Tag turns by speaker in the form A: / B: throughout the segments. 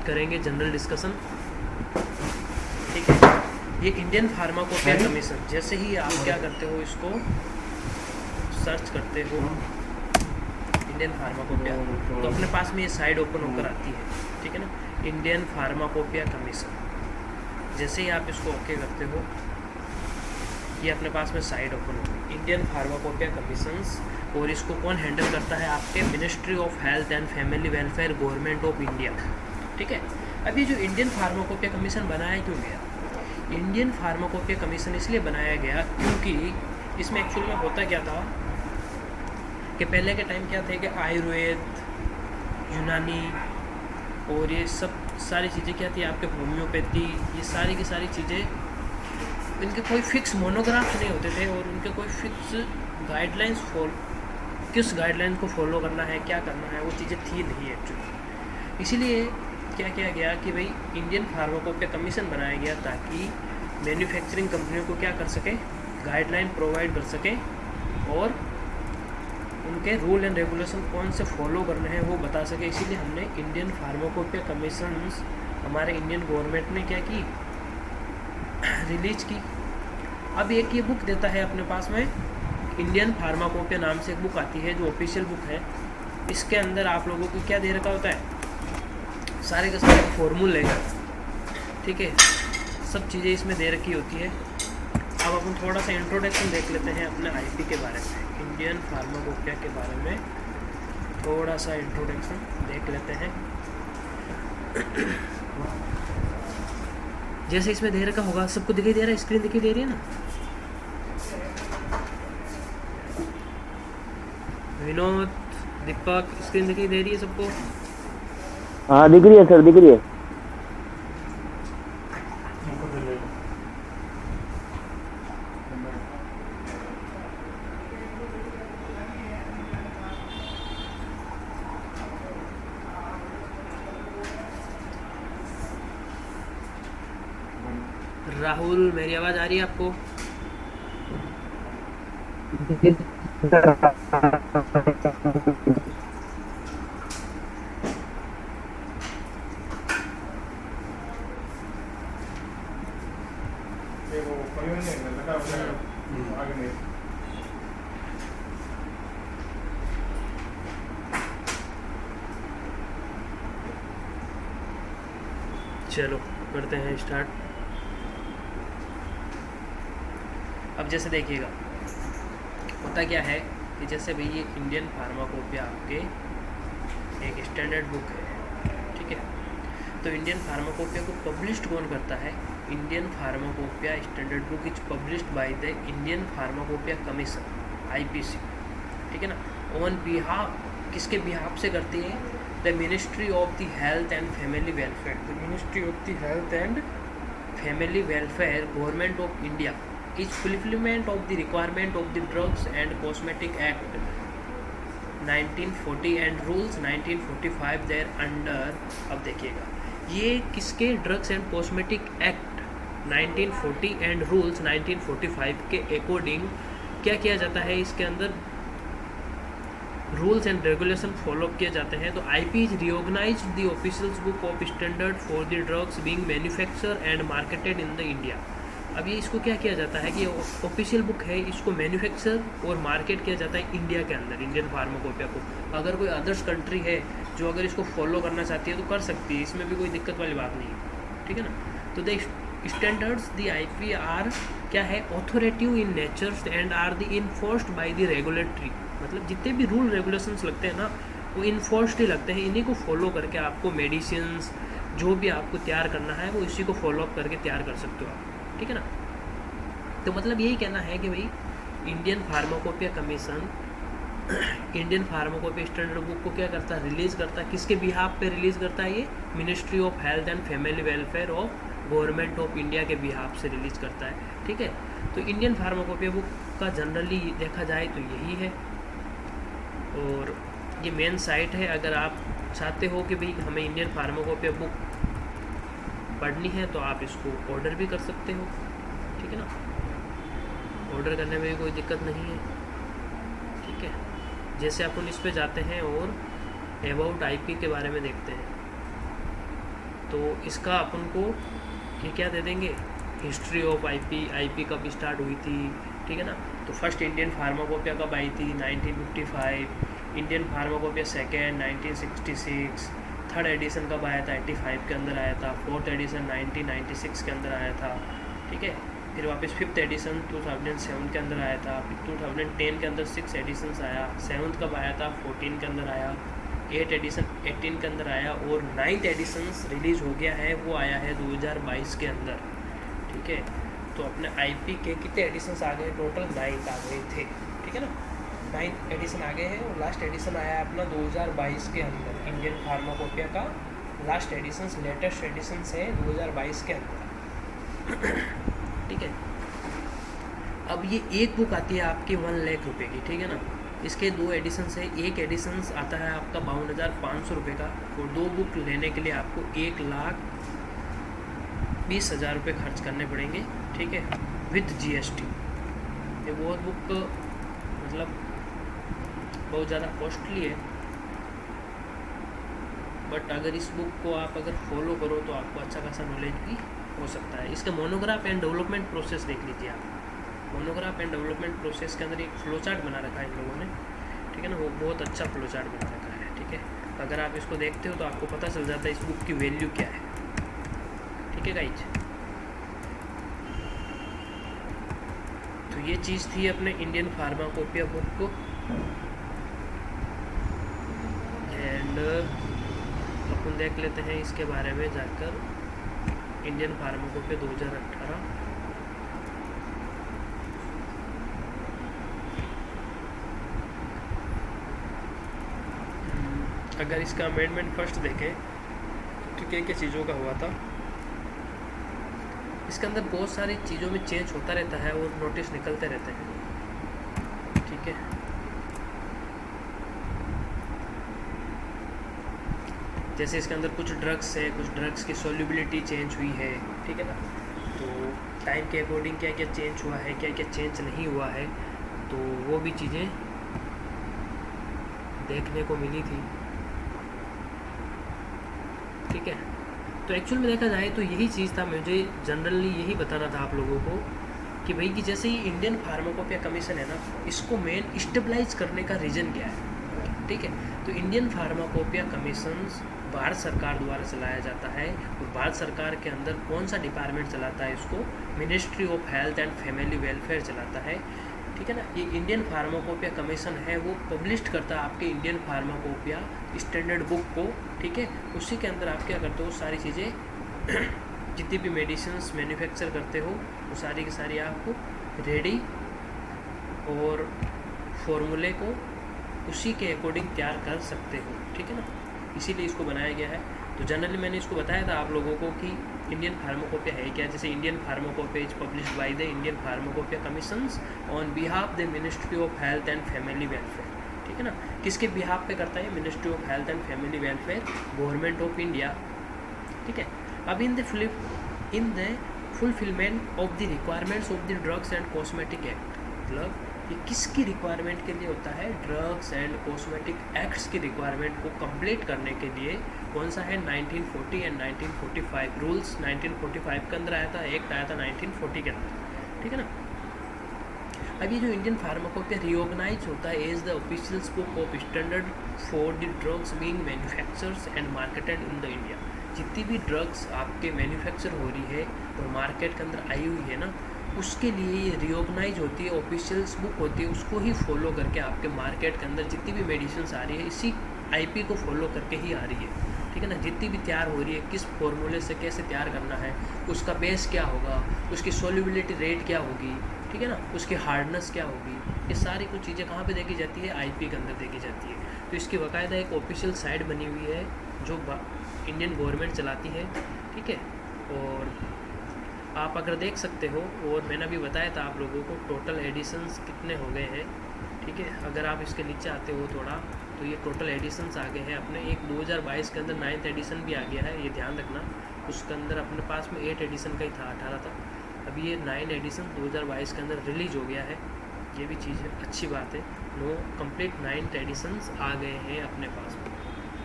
A: करेंगे general discussion. ठीक है, ये इंडियन फार्माकोपिया कमीशन, जैसे ही आप क्या करते हो, इसको सर्च करते हो इंडियन फार्माकोपिया, तो अपने पास में ये साइड ओपन होकर आती है। ठीक है ना, इंडियन फार्माकोपिया कमीशन। जैसे ही आप इसको ओके करते हो, ये अपने पास में साइड ओपन होगी, इंडियन फार्माकोपिया कमीशंस। और इसको कौन हैंडल करता है? आपके ministry of health and family welfare, government of India. ठीक है, अब ये जो इंडियन फार्माकोपिया कमीशन बनाया क्यों गया? इंडियन फार्माकोपिया कमीशन इसलिए बनाया गया क्योंकि इसमें एक्चुअली में होता क्या था कि पहले के टाइम क्या थे कि आयुर्वेद, यूनानी और ये सब सारी चीज़ें क्या थी, आपके होम्योपैथी, ये सारी की सारी चीज़ें, इनके कोई फिक्स मोनोग्राफ्स नहीं होते थे और उनके कोई फिक्स गाइडलाइंस किस गाइडलाइन को फॉलो करना है, क्या करना है, वो चीज़ें थी नहीं एक्चुअली। इसीलिए क्या किया गया कि भाई इंडियन फार्माकोपिया कमीशन बनाया गया ताकि मैन्युफैक्चरिंग कंपनियों को क्या कर सके, गाइडलाइन प्रोवाइड कर सके और उनके रूल एंड रेगुलेशन कौन से फॉलो करने हैं वो बता सके। इसीलिए हमने इंडियन फार्माकोपिया कमीशंस हमारे इंडियन गवर्नमेंट ने क्या की, रिलीज की। अब एक ये बुक देता है अपने पास में, इंडियन फार्माकोपिया नाम से एक बुक आती है जो ऑफिशियल बुक है। इसके अंदर आप लोगों को क्या दे रखा होता है, सारे के सारे फॉर्मूले, ठीक है, सब चीज़ें इसमें दे रखी होती है। अब अपन थोड़ा सा इंट्रोडक्शन देख लेते हैं अपने आईपी के बारे में, इंडियन फार्माकोपिया के बारे में थोड़ा सा इंट्रोडक्शन देख लेते हैं। जैसे इसमें दे रखा होगा, सबको दिखाई दे रहा है, स्क्रीन दिखाई दे रही है ना? विनोद, दीपक, स्क्रीन दिखाई दे रही है सबको?
B: हाँ दिख रही है सर, दिख रही है।
A: राहुल, मेरी आवाज़ आ रही है आपको? चलो करते हैं स्टार्ट। अब जैसे देखिएगा, होता क्या है कि जैसे भाई ये इंडियन फार्माकोपिया आपके एक स्टैंडर्ड बुक है, ठीक है। तो इंडियन फार्माकोपिया को पब्लिश्ड कौन करता है? Indian pharmacopoeia standard book is published by the Indian pharmacopoeia commission, IPC, ठीक है ना। ऑन बिहाफ, किसके बिहाफ से करती है? The ministry of the health and family welfare, the ministry of the health and family welfare, government of India is fulfilment of the requirement of the drugs and cosmetic act 1940 and rules 1945 there under. अब देखिएगा, ये किसके, drugs and cosmetic act 1940 and rules 1945 के according क्या किया जाता है, इसके अंदर रूल्स एंड रेगुलेशन फॉलो किए जाते हैं। तो IP is recognise the official book of standard for the drugs being manufacture and marketed in the India. अब ये इसको क्या किया जाता है कि ऑफिशियल बुक है, इसको मैन्युफैक्चर और मार्केट किया जाता है इंडिया के अंदर, इंडियन फार्माकोपिया को। अगर कोई अदर्स कंट्री है जो अगर इसको फॉलो करना चाहती है तो कर सकती है, इसमें भी कोई दिक्कत वाली बात नहीं है, ठीक है ना। तो the standards the IP are क्या है, authoritative in nature and are the enforced by the regulatory, मतलब जितने भी रूल रेगुलेशंस लगते हैं ना वो इन्फोर्स्ड ही लगते हैं। इन्हीं को फॉलो करके आपको मेडिसिन्स जो भी आपको तैयार करना है वो इसी को फॉलो अप करके तैयार कर सकते हो आप, ठीक है ना। तो मतलब यही कहना है कि भाई Indian pharmacopoeia commission Indian pharmacopoeia standard book को क्या करता है, रिलीज़ करता है। किसके बिहाफ पे रिलीज़ करता है? ये ministry of health and family welfare of government of India के बिहाफ से रिलीज़ करता है, ठीक है। तो इंडियन फार्माकोपिया बुक का जनरली देखा जाए तो यही है, और ये मेन साइट है। अगर आप चाहते हो कि भाई हमें इंडियन फार्माकोपिया बुक पढ़नी है तो आप इसको ऑर्डर भी कर सकते हो, ठीक है ना। ऑर्डर करने में भी कोई दिक्कत नहीं है, ठीक है। जैसे अपन इस पे जाते हैं और अबाउट आईपी के बारे में देखते हैं। तो इसका अपन को ये क्या दे देंगे, हिस्ट्री ऑफ आईपी कब स्टार्ट हुई थी, ठीक है ना। तो फर्स्ट इंडियन फार्माकोपिया कब आई थी, 1955। Indian pharmacopoeia second 1966। Third edition कब आया था, 85 के अंदर आया था। फोर्थ एडिशन 1996 के अंदर आया था, ठीक है। फिर वापस फिफ्थ एडिशन 2007 के अंदर आया था। फिर 2010 के अंदर 6 एडिशंस आया। सेवन्थ कब आया था, 14 के अंदर आया। 8 एडिशन 18 के अंदर आया। और 9th एडिशंस रिलीज़ हो गया है, वो आया है 2022 के अंदर, ठीक है। तो अपने आईपी के कितने एडिशंस आ गए, टोटल 9 आ गए थे, ठीक है ना। 9 एडिशन आ गए हैं और लास्ट एडिशन आया अपना 2022 के अंदर। इंडियन फार्माकोपिया का लास्ट एडिशंस, लेटेस्ट एडिशंस है 2022 के अंदर, ठीक है। अब ये एक बुक आती है आपकी 1 लाख रुपये की, ठीक है ना। इसके 2 एडिशंस है। एक एडिशंस आता है आपका 52,500 रुपये का, और 2 बुक लेने के लिए आपको 1,20,000 रुपये खर्च करने पड़ेंगे, ठीक है, विथ जीएसटी। ये बहुत बुक मतलब बहुत ज़्यादा कॉस्टली है, बट अगर इस बुक को आप अगर फॉलो करो तो आपको अच्छा खासा नॉलेज भी हो सकता है। इसका मोनोग्राफ एंड डेवलपमेंट प्रोसेस देख लीजिए आप। मोनोग्राफ एंड डेवलपमेंट प्रोसेस के अंदर एक फ्लो चार्ट बना रखा है इन लोगों ने, ठीक है ना। वो बहुत अच्छा फ्लो चार्ट बना रखा है, ठीक है। अगर आप इसको देखते हो तो आपको पता चल जाता है इस बुक की वैल्यू क्या है, ठीक है गाइज। तो ये चीज़ थी अपने इंडियन फार्माकोपिया बुक को। एंड अपन देख लेते हैं इसके बारे में जाकर, इंडियन फार्माकोपिया 2018। अगर इसका अमेंडमेंट फर्स्ट देखें तो क्या क्या चीज़ों का हुआ था। इसके अंदर बहुत सारी चीज़ों में चेंज होता रहता है और नोटिस निकलते रहते हैं, ठीक है। जैसे इसके अंदर कुछ ड्रग्स है, कुछ ड्रग्स की सोल्यूबिलिटी चेंज हुई है, ठीक है ना। तो टाइम के अकॉर्डिंग क्या क्या चेंज हुआ है, क्या क्या चेंज नहीं हुआ है, तो वो भी चीज़ें देखने को मिली थी, ठीक है। तो एक्चुअल में देखा जाए तो यही चीज़ था, मुझे जनरली यही बताना था आप लोगों को कि भाई कि जैसे ही इंडियन फार्माकोपिया कमीशन है ना, इसको मेन स्टेबलाइज करने का रीज़न क्या है, ठीक है। तो इंडियन फार्माकोपिया कमीशन भारत सरकार द्वारा चलाया जाता है, और भारत सरकार के अंदर कौन सा डिपार्टमेंट चलाता है इसको, ministry of health and family welfare चलाता है, ठीक है ना। ये इंडियन फार्माकोपिया कमीशन है, वो पब्लिश करता है आपके इंडियन फार्माकोपिया स्टैंडर्ड बुक को, ठीक है। उसी के अंदर आप क्या करते हो, सारी चीज़ें जितनी भी मेडिसिन्स मैन्युफैक्चर करते हो वो सारी की सारी आपको रेडी और फॉर्मूले को उसी के अकॉर्डिंग तैयार कर सकते हो, ठीक है ना। इसीलिए इसको बनाया गया है। तो जनरली मैंने इसको बताया था आप लोगों को कि इंडियन फार्माकोपिया है क्या। जैसे Indian pharmacopoeia is published by the Indian pharmacopoeia commissions on behalf the ministry of health and family welfare, ठीक है ना। किसके बिहाफ पे करता है, ministry of health and family welfare, government of India, ठीक है। अब in the fulfilment of the requirements of the drugs and cosmetic act, मतलब ये किसकी रिक्वायरमेंट के लिए होता है, ड्रग्स एंड कॉस्मेटिक एक्ट्स की रिक्वायरमेंट को कंप्लीट करने के लिए कौन सा है, 1940 एंड 1945 रूल्स 1945 के अंदर आया था, एक्ट आया था 1940 के अंदर, ठीक है ना। अब ये जो इंडियन फार्माकोपिया रिओर्गनाइज होता है as the official book of standard for the drugs being manufactures and marketed in the India. जितनी भी ड्रग्स आपके मैन्युफैक्चर हो रही है और मार्केट के अंदर आई हुई है ना, उसके लिए ये रिओर्गनाइज होती है, ऑफिशियल्स बुक होती है, उसको ही फॉलो करके आपके मार्केट के अंदर जितनी भी मेडिसिन आ रही है इसी आईपी को फॉलो करके ही आ रही है, ठीक है ना। जितनी भी तैयार हो रही है, किस फॉर्मूले से कैसे तैयार करना है, उसका बेस क्या होगा, उसकी सोल्यूबिलिटी रेट क्या होगी, ठीक है ना, उसकी हार्डनेस क्या होगी, ये सारी कुछ चीज़ें कहाँ पे देखी जाती है, आईपी के अंदर देखी जाती है। तो इसकी बाकायदा एक ऑफिशियल साइट बनी हुई है जो इंडियन गवर्नमेंट चलाती है, ठीक है। और आप अगर देख सकते हो, और मैंने अभी बताया था आप लोगों को टोटल एडिशंस कितने हो गए हैं, ठीक है। अगर आप इसके नीचे आते हो थोड़ा तो ये टोटल एडिशंस आ गए हैं अपने। एक 2022 के अंदर 9th एडिशन भी आ गया है, ये ध्यान रखना। उसके अंदर अपने पास में 8 एडिशन का ही था, 18 था। अभी ये 9 एडिशन 2022 के अंदर रिलीज़ हो गया है, ये भी चीज़ है, अच्छी बात है। नो कंप्लीट 9th एडिशंस आ गए हैं अपने पास में।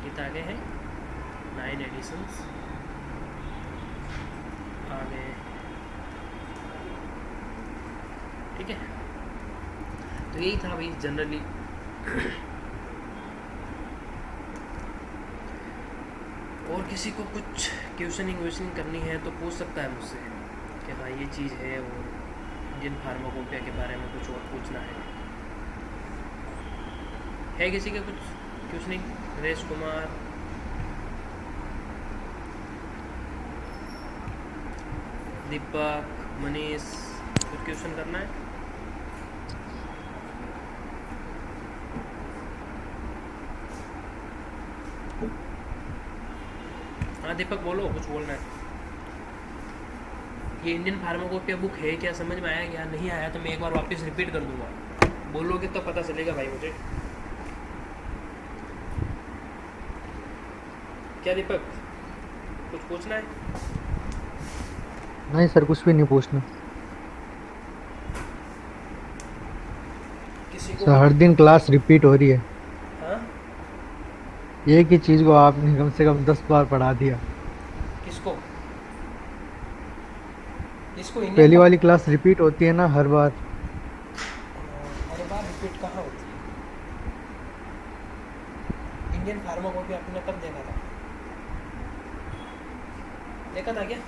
A: कितना आ गए हैं, 9 एडिशंस आ गए। ठीक है, तो यही था भाई जनरली। और किसी को कुछ क्वेश्चनिंग करनी है तो पूछ सकता है मुझसे कि हाँ ये चीज़ है, और इंडियन फार्माकोपिया के बारे में कुछ और पूछना है किसी के कुछ क्वेश्चनिंग? नरेश कुमार, दीपक, मनीष, कुछ क्वेश्चन करना है? हाँ दीपक बोलो, कुछ बोलना है। ये इंडियन फार्माकोपिया बुक है क्या, समझ में आया क्या? नहीं आया तो मैं एक बार वापस रिपीट कर दूंगा, बोलोगे तो पता चलेगा भाई मुझे। क्या दीपक, कुछ पूछना है?
C: नहीं सर, कुछ भी नहीं पूछना
A: किसी को
C: सर। हर दिन क्लास रिपीट हो रही है,
A: हाँ?
C: एक ही चीज को आपने कम से कम 10 बार पढ़ा दिया।
A: किसको? इसको इंडियन
C: पहली वाली क्लास रिपीट होती है ना हर बार।
A: हर बार रिपीट कहाँ होती है? इंडियन फार्माकोपिया आपने कब देखा था? देखा था क्या?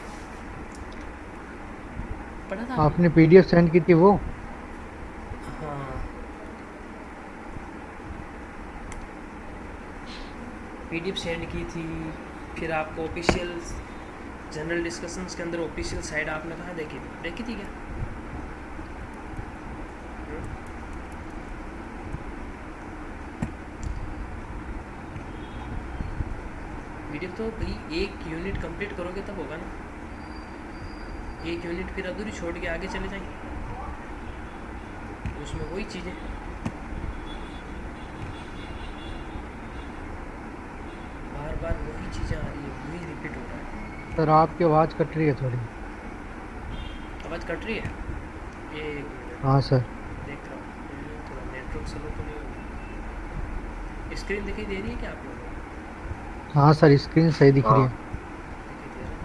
A: पढ़ा था
C: आपने पीडीएफ सेंड की थी वो।
A: हाँ, पीडीएफ सेंड की थी। फिर आपको ऑफिशियल जनरल डिस्कशंस के अंदर ऑफिशियल साइड आपने कहाँ देखी थी? देखी थी क्या? पीडीएफ तो भाई एक यूनिट कंप्लीट करोगे तब होगा ना, एक यूनिट फिर अधूरी छोड़ के आगे चले जाएंगे, उसमें वही चीज़ें। बार बार वही चीज़ें आ रही है, वही रिपीट हो रहा है।
C: सर आपकी आवाज कट रही है थोड़ी।
A: आवाज़ कट रही है? एक मिनट
C: हाँ सर।
A: देख रहा हूँ, थोड़ा नेटवर्क स्लो तो नहीं होगा। स्क्रीन दिखाई दे रही है क्या आप लोगों को?
C: हाँ सर, स्क्रीन सही दिख रही है।
A: दिखाई दे रहा है?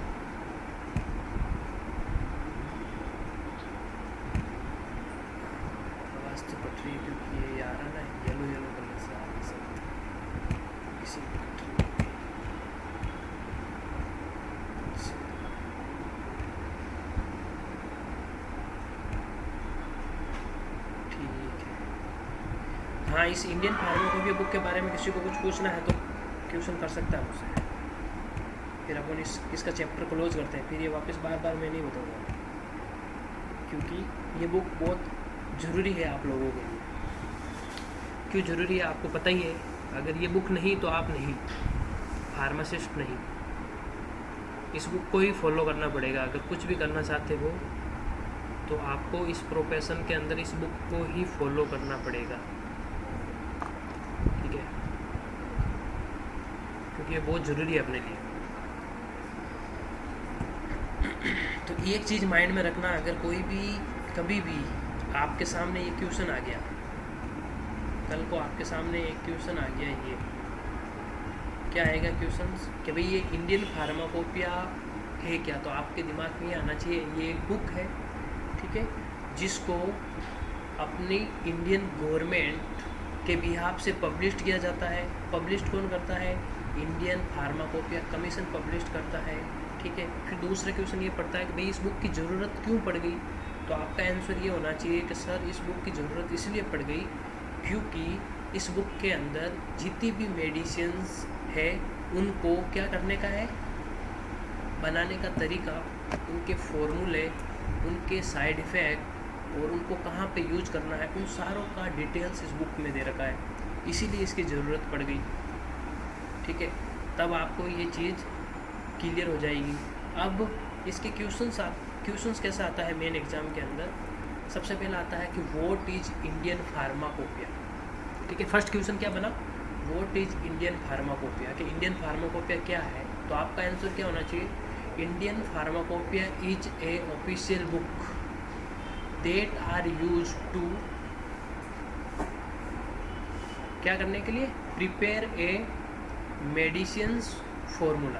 A: आवाज़ तो कट रही है क्योंकि ये आ रहा ना येलो येलो कलर से आ रहा है सब, इसी में कट रही है। ठीक है, हाँ इस इंडियन फार्माकोपिया बुक के बारे में किसी को कुछ पूछना है तो क्वेश्चन कर सकता है मुझसे। फिर अपन इसका चैप्टर क्लोज करते हैं, फिर ये वापस बार बार मैं नहीं बताऊँगा, क्योंकि ये बुक बहुत ज़रूरी है आप लोगों के लिए। क्यों ज़रूरी है आपको पता ही है, अगर ये बुक नहीं तो आप नहीं, फार्मासिस्ट नहीं। इस बुक को ही फॉलो करना पड़ेगा, अगर कुछ भी करना चाहते हो तो आपको इस प्रोफेशन के अंदर इस बुक को ही फॉलो करना पड़ेगा। ठीक है, क्योंकि ये बहुत ज़रूरी है अपने लिए। तो एक चीज़ माइंड में रखना, अगर कोई भी कभी भी आपके सामने ये क्वेश्चन आ गया, कल को आपके सामने एक क्वेश्चन आ गया, ये क्या आएगा क्वेश्चन कि भाई ये इंडियन फार्माकोपिया है क्या, तो आपके दिमाग में ये आना चाहिए ये एक बुक है, ठीक है, जिसको अपनी इंडियन गवर्नमेंट के बिहाफ से पब्लिश किया जाता है। पब्लिश कौन करता है? इंडियन फार्माकोपिया कमीशन पब्लिश करता है। ठीक है, फिर दूसरा क्वेश्चन ये पड़ता है कि भाई इस बुक की ज़रूरत क्यों पड़ गई, तो आपका आंसर ये होना चाहिए कि सर इस बुक की ज़रूरत इसलिए पड़ गई क्योंकि इस बुक के अंदर जितनी भी मेडिसिन्स है उनको क्या करने का है, बनाने का तरीका, उनके फॉर्मूले, उनके साइड इफ़ेक्ट और उनको कहाँ पे यूज करना है, उन सारों का डिटेल्स इस बुक में दे रखा है, इसीलिए इसकी ज़रूरत पड़ गई। ठीक है, तब आपको ये चीज़ क्लियर हो जाएगी। अब इसके क्वेश्चंस कैसा आता है मेन एग्ज़ाम के अंदर? सबसे पहला आता है कि व्हाट इज इंडियन फार्माकोपिया। ठीक है, फर्स्ट क्वेश्चन क्या बना? व्हाट इज इंडियन फार्माकोपिया, कि इंडियन फार्माकोपिया क्या है, तो आपका आंसर क्या होना चाहिए? Indian pharmacopoeia is a official book that are use to, क्या करने के लिए? Prepare a medicines formula.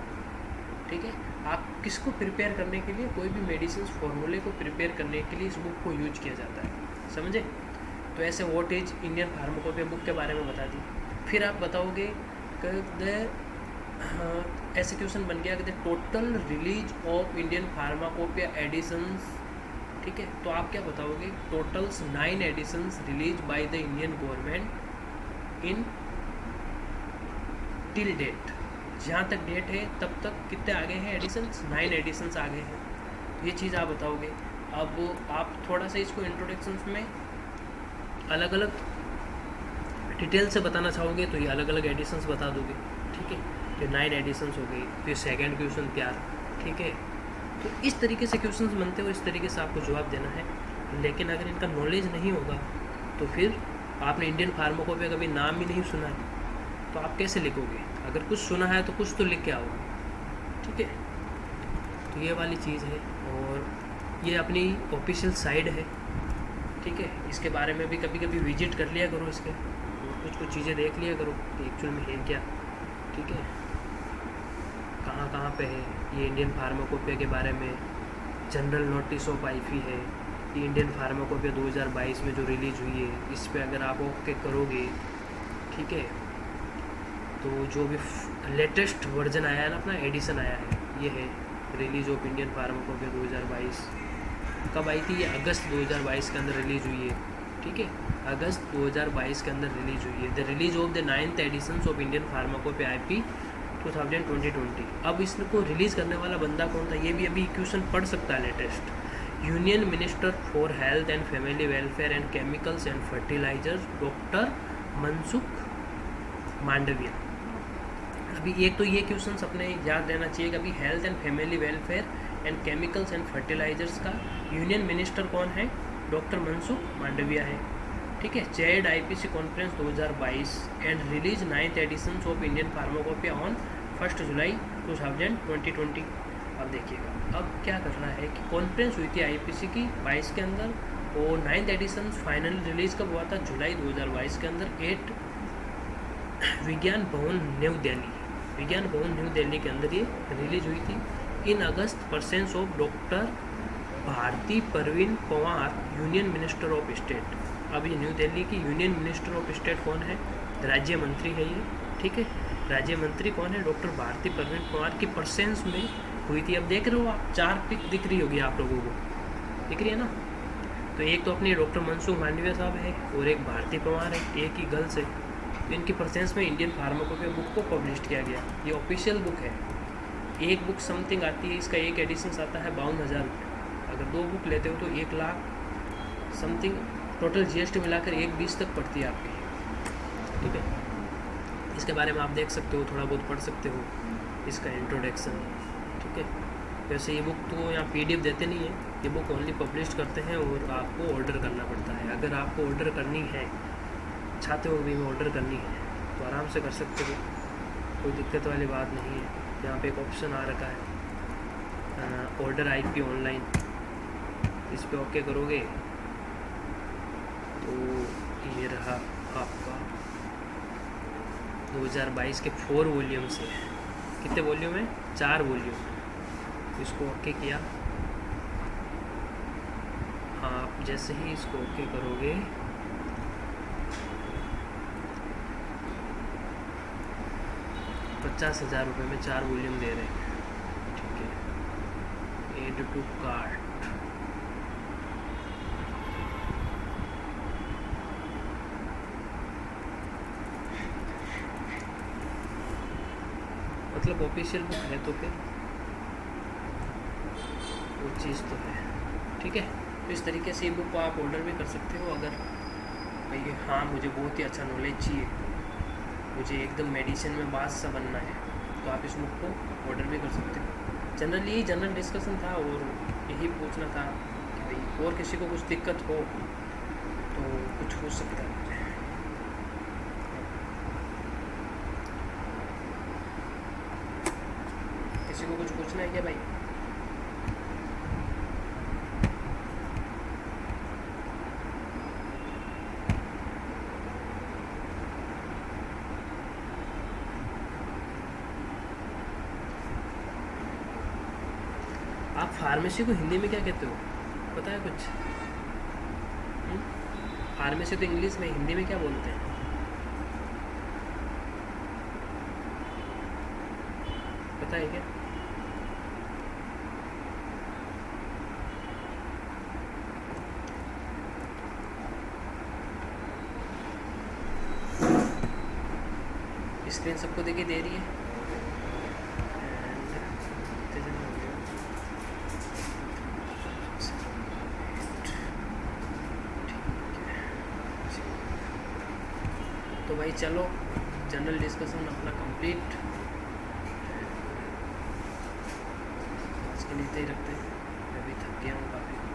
A: ठीक है। आप किसको प्रिपेयर करने के लिए, कोई भी मेडिसिन फॉर्मूले को प्रिपेयर करने के लिए इस बुक को यूज किया जाता है, समझे। तो ऐसे what is Indian pharmacopoeia book के बारे में बता दी। फिर आप बताओगे कि ऐसे क्वेश्चन बन गया कि the total release of Indian pharmacopoeia editions, ठीक है। तो आप क्या बताओगे, totals 9 editions release by the Indian government in till date, जहाँ तक डेट है तब तक कितने आ गए हैं एडिशंस, 9 एडिशंस आ गए हैं। ये चीज़ आप बताओगे। अब आप थोड़ा सा इसको इंट्रोडक्शंस में अलग अलग डिटेल से बताना चाहोगे तो ये अलग अलग एडिशंस बता दोगे, ठीक है। तो 9 एडिशंस हो गई, फिर सेकेंड क्वेश्चन तैयार, ठीक है। तो इस तरीके से क्वेश्चंस बनते हो, इस तरीके से आपको जवाब देना है। लेकिन अगर इनका नॉलेज नहीं होगा तो फिर आपने इंडियन फार्माकोपिया कभी नाम ही नहीं सुना है तो आप कैसे लिखोगे। अगर कुछ सुना है तो कुछ तो लिख के आओ, ठीक है। तो ये वाली चीज़ है। और ये अपनी ऑफिशियल साइट है, ठीक है। इसके बारे में भी कभी कभी विजिट कर लिया करो, इसके कुछ चीज़ें देख लिया करो कि एक्चुअल में है क्या, ठीक है, कहाँ कहाँ पे है। ये इंडियन फार्माकोपिया के बारे में जनरल नोटिस ऑफ आईफी है, ये इंडियन फार्माकोपिया 2022 में जो रिलीज़ हुई है, इस पे अगर आप ओके करोगे, ठीक है, तो जो भी लेटेस्ट वर्जन आया है ना, अपना एडिशन आया है, ये है रिलीज ऑफ इंडियन फार्माकोपिया 2022। कब आई थी ये, अगस्त 2022 के अंदर रिलीज़ हुई है, ठीक है। अगस्त 2022 के अंदर रिलीज़ हुई है। The release of the 9th editions of Indian pharmacopoeia IP 2020। अब इसको रिलीज़ करने वाला बंदा कौन था, ये भी अभी क्वेश्चन पढ़ सकता है latest. Union minister for health and family welfare and chemicals and fertilisers doctor Mansukh Mandaviya. अभी एक तो ये क्वेश्चन अपने याद रहना चाहिए कि अभी health and family welfare and chemicals and fertilisers का यूनियन मिनिस्टर कौन है, डॉक्टर मनसुख मांडविया है, ठीक है। Chaired IPC conference 2022 and release 9th editions of Indian pharmacopoeia on 1 जुलाई 2020। अब देखिएगा अब क्या कर रहा है कि कॉन्फ्रेंस हुई थी आईपीसी की 22 के अंदर, और 9th एडिशंस फाइनल रिलीज़ कब हुआ था, जुलाई 2022 के अंदर 8 विज्ञान भवन न्यू दिल्ली, विज्ञान भवन न्यू दिल्ली के अंदर ये रिलीज हुई थी। In August presence of doctor Bharati Pravin Pawar, union minister of state. अब ये न्यू दिल्ली की यूनियन मिनिस्टर ऑफ स्टेट कौन है, राज्य मंत्री है ये, ठीक है। राज्य मंत्री कौन है, डॉक्टर भारती परवीन पंवार की परसेंस में हुई थी। अब देख रहे हो आप, 4 पिक दिख रही होगी आप लोगों को, दिख रही है ना। तो एक तो अपने डॉक्टर मनसुख मांडविया साहब है और एक भारती पंवार है, एक ही गर्ल्स है। तो इनकी प्रेजेंस में इंडियन फार्माकोपिया बुक को पब्लिश किया गया। ये ऑफिशियल बुक है। एक बुक समथिंग आती है, इसका एक एडिशन आता है 52,000 रुपये। अगर 2 बुक लेते हो तो 1 लाख समथिंग टोटल जीएसटी मिलाकर 1,20 तक पड़ती है आपकी, ठीक है। इसके बारे में आप देख सकते हो, थोड़ा बहुत पढ़ सकते हो, इसका इंट्रोडक्शन, ठीक है। वैसे ये बुक तो यहाँ PDF देते नहीं है, ये बुक ओनली पब्लिश करते हैं और आपको ऑर्डर करना पड़ता है। अगर आपको ऑर्डर करनी है, चाहते हो भी में ऑर्डर करनी है तो आराम से कर सकते हो, कोई दिक्कत वाली बात नहीं है। यहाँ पे एक ऑप्शन आ रखा है ऑर्डर आईपी ऑनलाइन, इस पर ओके करोगे तो ये रहा आपका 2022 के 4 वॉल्यूम से। कितने वॉल्यूम है, 4 वॉल्यूम। इसको ओके किया, हाँ आप जैसे ही इसको ओके करोगे 50,000 रुपये में 4 वॉल्यूम दे रहे हैं, ठीक है। एड टू कार्ट, मतलब ऑफिशियल बुक है तो फिर वो चीज़ तो है, ठीक है। तो इस तरीके से ये बुक को आप ऑर्डर भी कर सकते हो। अगर भाई हाँ मुझे बहुत ही अच्छा नॉलेज चाहिए, मुझे एकदम मेडिसिन में बादशाह बनना है, तो आप इस बुक को ऑर्डर भी कर सकते हो। जनरली यही जनरल डिस्कशन था और यही पूछना था कि भाई और किसी को कुछ दिक्कत हो तो कुछ हो सकता है। किसी को कुछ पूछना है क्या भाई? आप फार्मेसी को हिंदी में क्या कहते हो, पता है कुछ? फार्मेसी तो इंग्लिश में, हिंदी में क्या बोलते हैं? पता है क्या? स्क्रीन सबको देखिए दे रही है। तो भाई चलो, जनरल डिस्कशन अपना कंप्लीट, आज के लिए इतना ही रखते हैं। मैं भी थक गया हूँ काफ़ी।